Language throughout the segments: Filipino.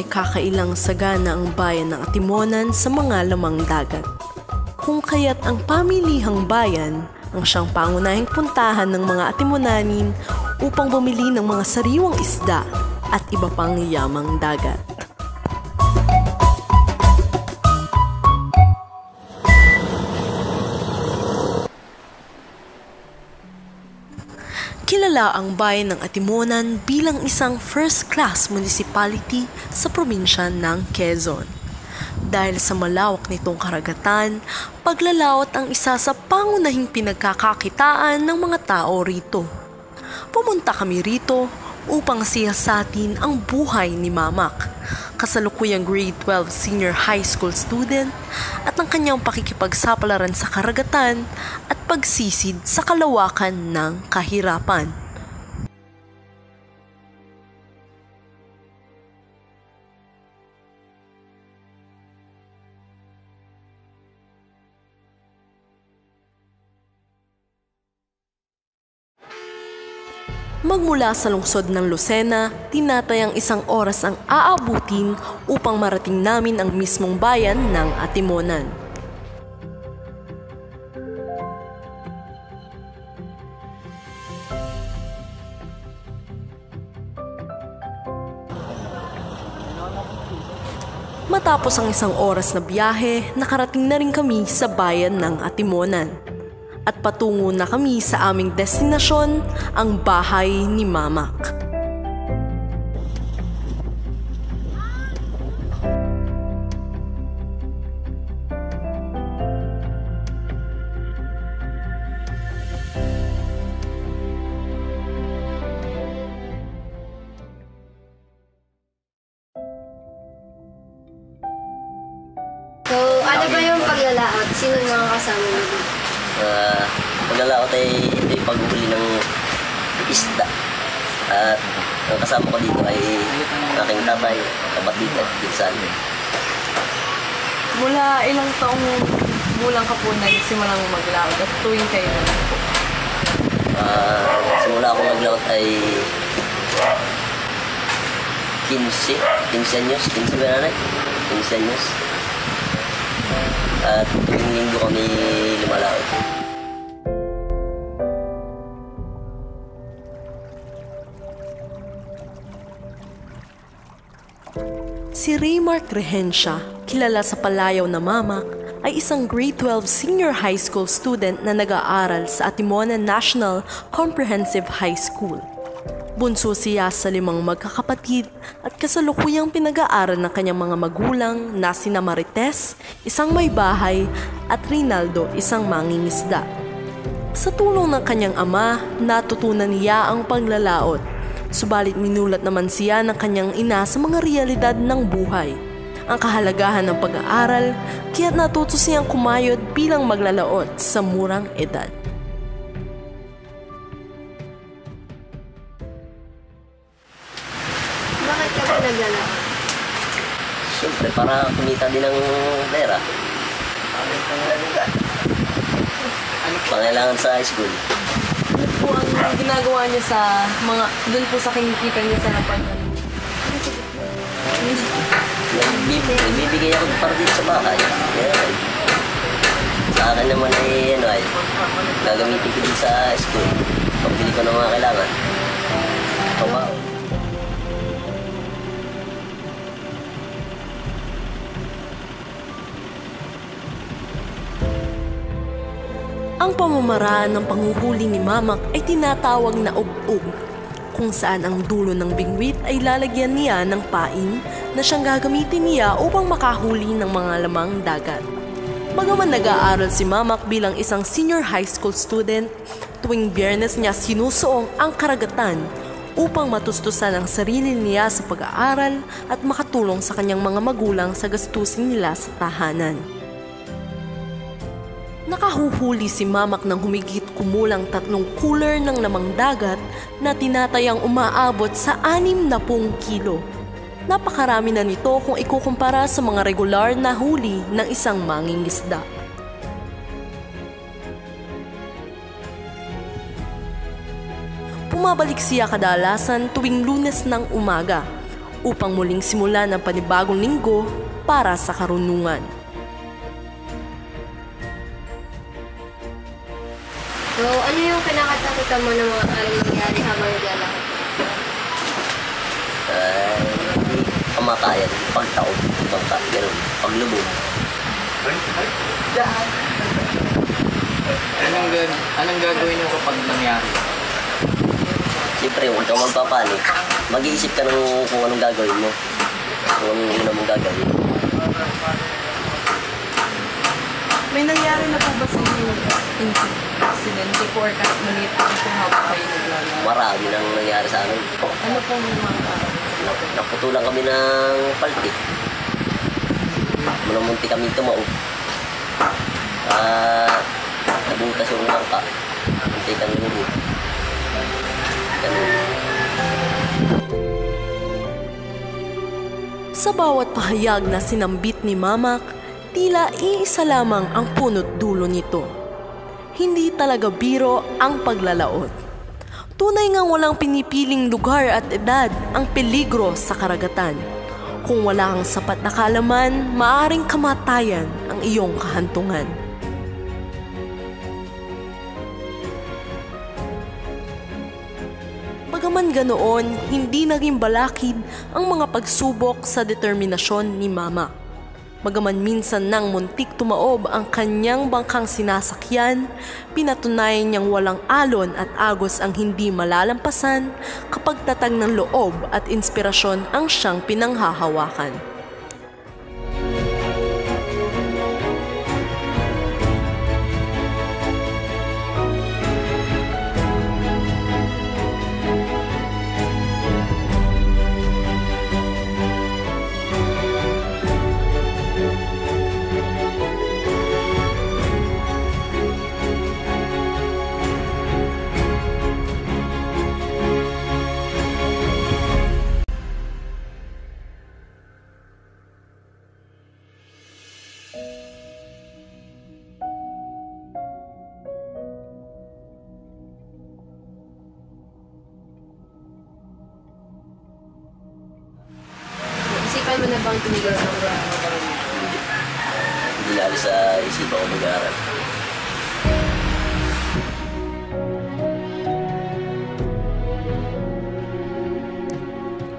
kakailang sagana ang bayan ng Atimonan sa mga lamang dagat. Kung kaya't ang pamilihang bayan ang siyang pangunahing puntahan ng mga Atimonanin upang bumili ng mga sariwang isda at iba pang yamang dagat. Kilala ang bayan ng Atimonan bilang isang first-class municipality sa probinsya ng Quezon. Dahil sa malawak nitong karagatan, paglalaot ang isa sa pangunahing pinagkakakitaan ng mga tao rito. Pumunta kami rito upang siyasatin ang buhay ni Mamak, kasalukuyang grade 12 senior high school student, at ang kanyang pakikipagsapalaran sa karagatan at pagsisid sa kalawakan ng kahirapan. Magmula sa lungsod ng Lucena, tinatayang 1 oras ang aabutin upang marating namin ang mismong bayan ng Atimonan. Matapos ang 1 oras na biyahe, nakarating na rin kami sa bayan ng Atimonan. At patungo na kami sa aming destinasyon, ang bahay ni Mamak. So, ano ba yung paglalaot? Sino mga kasama mo dito? Paglalaot ay ito yung paghuli ng isda. At ang kasama ko dito ay aking tatay, kapatid at pinsan. Mula ilang taong mulang ka po nagsimulang maglaot at tuwing kayo na po? Simula ako maglaot ay 15 anyos, 15 ba nanay? 15 anyos. At tuwing linggo kami lumalaot. Si Raymark Rehencia, kilala sa palayaw na Mamak, ay isang grade 12 senior high school student na nag-aaral sa Atimonan National Comprehensive High School. Bunso siya sa 5 magkakapatid at kasalukuyang pinag-aaral ng kanyang mga magulang na sina Marites, isang may bahay, at Rinaldo, isang mangingisda. Sa tulong ng kanyang ama, natutunan niya ang paglalaot. Subalit minulat naman siya ng kanyang ina sa mga realidad ng buhay, ang kahalagahan ng pag-aaral, kaya't natuto siyang kumayod bilang maglalaot sa murang edad. Bakit ka ba naglalaot? Siyempre, para kumita din ng pera. Pangailangan sa high school. Ano po ang ginagawa niya sa mga, doon po sa kinikita niya sa napag? Bibigay ako para dito sa bahay. Yeah. Sa akin naman ay, gagamitin ko din sa school. Pagbili ko ng mga kailangan. Pabao. Ang pamamaraan ng panghuhuli ni Mamak ay tinatawag na ug-ug, kung saan ang dulo ng bingwit ay lalagyan niya ng pain na siyang gagamitin niya upang makahuli ng mga lamang dagat. Bagaman nag-aaral si Mamak bilang isang senior high school student, tuwing Biyernes niya sinusuong ang karagatan upang matustusan ang sarili niya sa pag-aaral at makatulong sa kanyang mga magulang sa gastusin nila sa tahanan. Nakahuhuli si Mamak ng humigit kumulang 3 cooler ng lamang dagat na tinatayang umaabot sa 60 kilo. Napakarami na nito kung ikukumpara sa mga regular na huli ng isang mangingisda. Pumabalik siya kadalasan tuwing Lunes ng umaga upang muling simulan ang panibagong linggo para sa karunungan. So, ano yung kinakatakutan mo ng mga nangyari habang naglalakad? Kamatayan, pagtaob, gano'n, paglubog. Anong gagawin nyo kapag nangyari? Siyempre, huwag kang magpapanik. Mag-iisip ka kung anong gagawin mo. Kung anong una mong gagawin. May nangyari na po ba sa inyo incident or kahit maliit kung habang kayo naglalakad? Marami nang nangyari sa amin. Ano pong mga Naputulan kami ng paltik. Munti kami tumaob. Nabutas yung langka. Munti kang lumubog. Sa bawat pahayag na sinambit ni Mamak, tila iisa lamang ang punot dulo nito. Hindi talaga biro ang paglalaot. Tunay ngang walang pinipiling lugar at edad ang peligro sa karagatan. Kung wala kang sapat na kaalaman, maaaring kamatayan ang iyong kahantungan. Bagaman ganoon, hindi naging balakid ang mga pagsubok sa determinasyon ni Mama. Bagaman minsan nang muntik tumaob ang kanyang bangkang sinasakyan, pinatunayan niyang walang alon at agos ang hindi malalampasan kapag tatag ng loob at inspirasyon ang siyang pinanghahawakan. Isipan mo na bang tumigil sa mga? Hindi lalo sa isipan ko mag-aaral.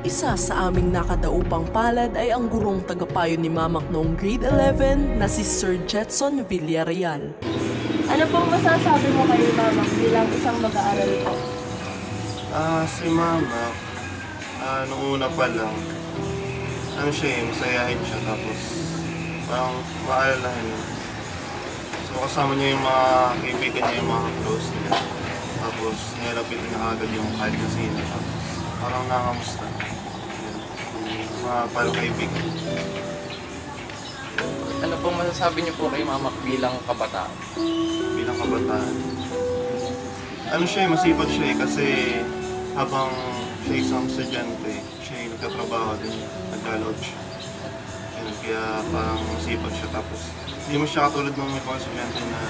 Isa sa aming nakadaupang palad ay ang gurong tagapayo ni Mamak noong grade 11 na si Sir Jetson Villarreal. Ano pong masasabi mo kay Mamak bilang isang mag-aaral po? Si Mamak, nung una pa lang, masayahin siya, tapos parang maalalahan niya. So kasama niya yung mga kaibigan niya, yung mga close niya. Tapos nilapit niya agad yung kahit na sino. Tapos parang nangamusta. Mga parang kaibigan. Ano pong masasabi niyo po kay Mamak bilang kabataan? Bilang kabataan. Masipag siya kasi habang siya isang estudyante, siya nagtatrabaho din, nag-load siya. Kaya parang masipag siya, tapos hindi mo siya katulad ng ibang estudyante na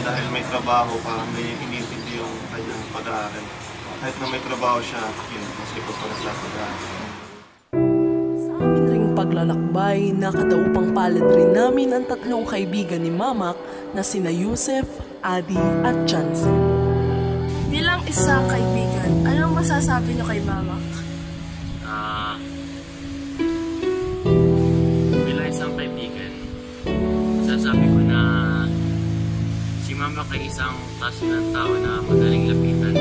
dahil may trabaho, parang hindi yung kanyang pag-aaral. Kahit na may trabaho siya, masipag pa sa pag-aaral. Sa amin ring paglalakbay, nakadaupang palad rin namin ang tatlong kaibigan ni Mamak na sina Yusef, Adi at Jansen. Bilang isang kaibigan, anong masasabi niyo kay Mamak? Bilang isang kaibigan, masasabi ko na si Mamak ay isang klase ng tao na madaling lapitan.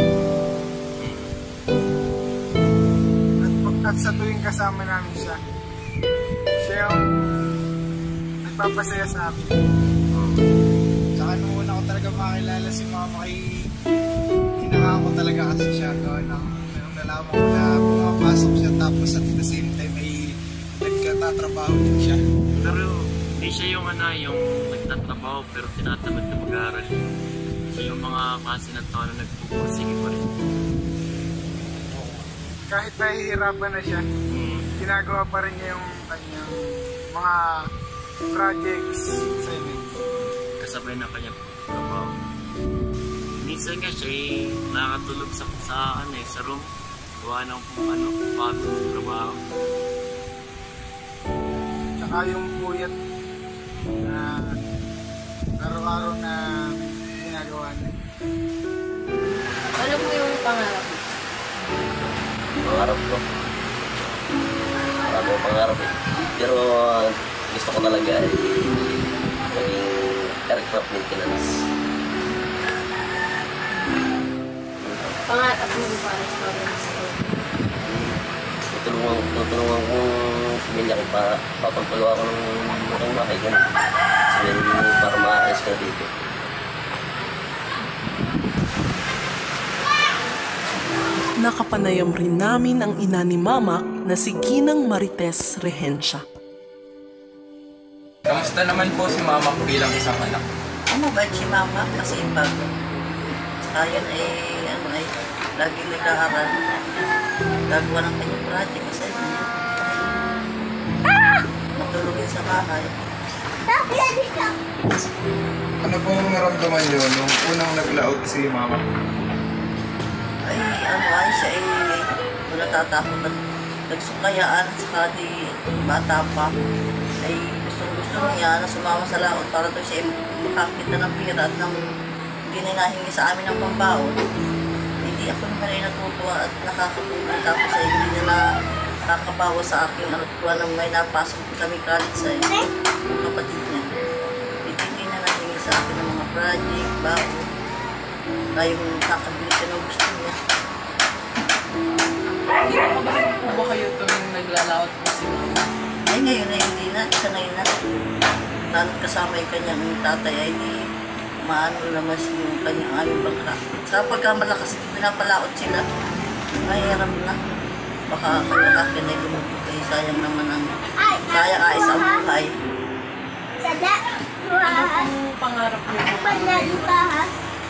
At sa tuwing kasama namin siya yung nagpapasaya sa akin. Tsaka nung una ko talaga makilala si Mama, hinangaan ko talaga kasi siya. Nung nalaman ko na pumapasok siya, tapos at the same time ay nagkatatrabaho din siya. Pero hindi siya yung nagtatrabaho pero tinatamad na mag-aaral. Siya yung mga klase ng tao na nagpupursige pa rin. Kahit nahihirapan na siya, ginagawa pa rin niya yung kanyang mga projects sa inyo. Kasabay ng kanyang trabaho. Minsan nga siya nakakatulog sa room. gawa ng kung ano, pagod sa trabaho. Tsaka yung puyat na araw-araw na ginagawa niya. Ano po yung pangarap mo? Pangarap ko. Marami akong pangarap eh. Pero gusto ko talaga eh, maging aircraft maintenance. Pangarap mo para sa parents ko? Tutulungan kong pamilya ko para papagpalo ako ng aking bahay. Ganun. Para maayos ka dito. Nakapanayam rin namin ang ina ni Mamak na si Ginang Marites Rehencia. Kamusta naman po si Mama bilang isang anak? Mabait si Mama, masipag. Ayan ay lagi nag-aaral. Gagawa ng kanyang project sa inyo. Matulogin sa bahay. Ano pong naramdaman nyo nung unang naglaot si Mama? Ay siya natatakot at nagsukayaan sa di bata pa. Ay gusto niya na sumama sa laot para doon siya makakita ng pira at ng gininahingi sa amin ng pambaon. Hindi ako naman ay natutuwa at nakakatulong tapos ay hindi na nakakabawa sa akin at kuha nang may napasok kami college sa kapatid niya. Hindi na nahingi sa akin ng mga project, baon. Tayo kakabili siya ng gusto niya. Hindi pa ba kayo tuwing naglalaot po si Mama? Ay ngayon ay hindi na, isa ngayon na. Lalo't kasama yung kanyang tatay ay di maano naman yung kanyang aming bangka. Sa pagkamalakas, pinapalaot sila. Mahirap na. Baka kalalakin ay lumubog ay sayang naman ang sayang ay sa buhay. Ano pong pangarap niyo?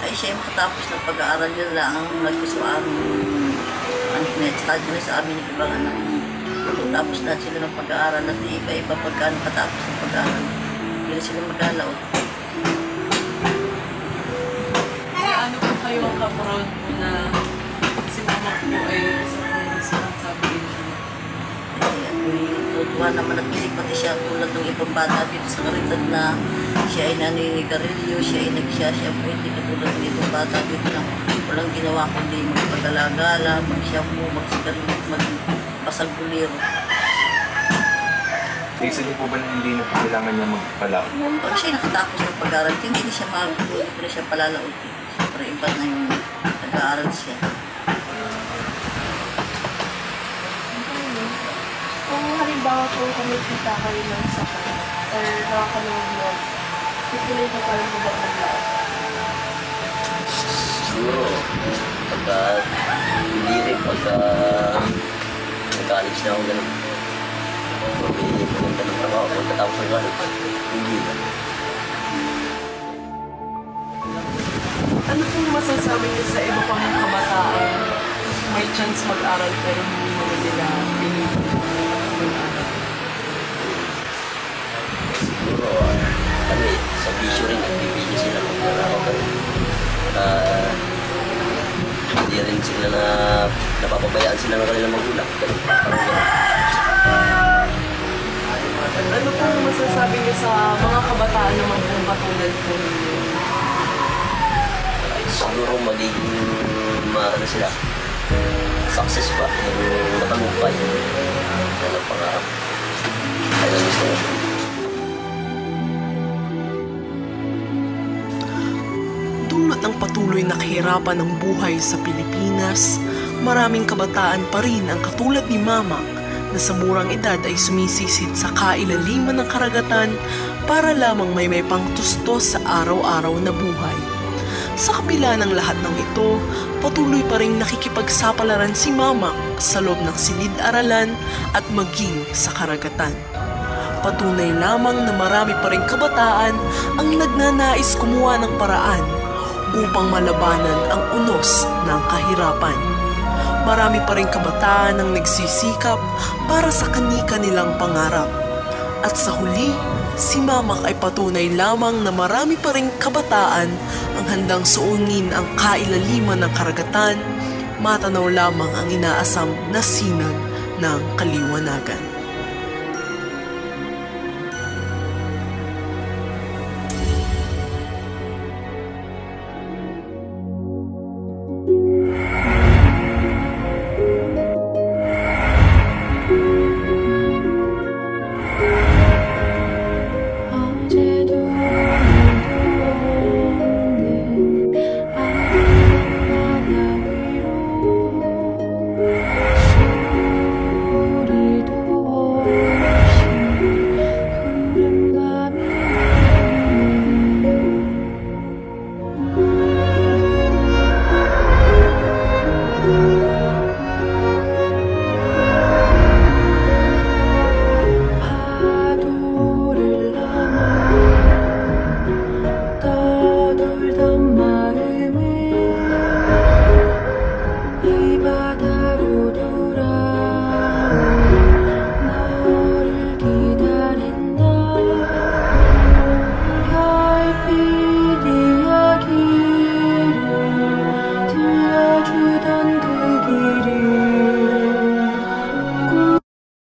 Ay siya makatapos ng pag-aaral yun lang ang nagkusuan ang net-study na sa amin ng ibang anak. Tapos na sila ng pag-aaral at iba-iba pagka nakatapos ng pag-aaral. Hindi sila mag-alaot. Ano po kayo ang kaproud po na si Mamak po ay isang responsibility? Tutuwa naman at hindi pati siya tulad ng ibang bata dito sa Karitad na siya ay naninigarilyo, siya ay nagsasya po, hindi katulad ng ibang bata dito na walang ginawa kundi magpag-alagala, mag-shampoo, magsigarilyo, magpasaguliro. Isa niyo po ba na hindi na po kailangan niya magpalaot? Pag siya nakatapos ng pag-aaral, hindi na siya makakuli, hindi na siya palalaot. Siyempre iba na yung nag-aaral siya. Kung halimbawa po kumikita kayo ng sapat or nakakanood mo, tutuloy na pa rin mo ba mag-laot? Siguro, pagka hindi rin, pagka nag-college na ako ganun. May maganda ng trabaho, pagkatapos ng college, hindi na. Ano pong masasabi niyo sa iba pang kabataan may chance mag-aral pero hindi naman nila mag-aral? Siguro, kami, sa bisyo rin, nagbibigyo sila mag-aral kami. Hindi rin sila na napapabayaan sila ng kanilang magulang. Parang gano'n. Ano pong masasabi niyo sa mga kabataan naman kung katulad po ninyo? Siguro magiging maano sila, success pa, yung matagumpay. Yan ang pangarap. Kaya gusto ko. Dulot ng patuloy na kahirapan ng buhay sa Pilipinas, maraming kabataan pa rin ang katulad ni Mamak na sa murang edad ay sumisisid sa kailaliman ng karagatan para lamang may pangtustos sa araw-araw na buhay. Sa kabila ng lahat ng ito, patuloy pa rin nakikipagsapalaran si Mamak sa loob ng silid-aralan at maging sa karagatan. Patunay lamang na marami pa rin kabataan ang nagnanais kumuha ng paraan upang malabanan ang unos ng kahirapan. Marami pa rin kabataan ang nagsisikap para sa kani-kanilang pangarap. At sa huli, si Mamak ay patunay lamang na marami pa rin kabataan ang handang suungin ang kailaliman ng karagatan matanaw lamang ang inaasam na sinag ng kaliwanagan.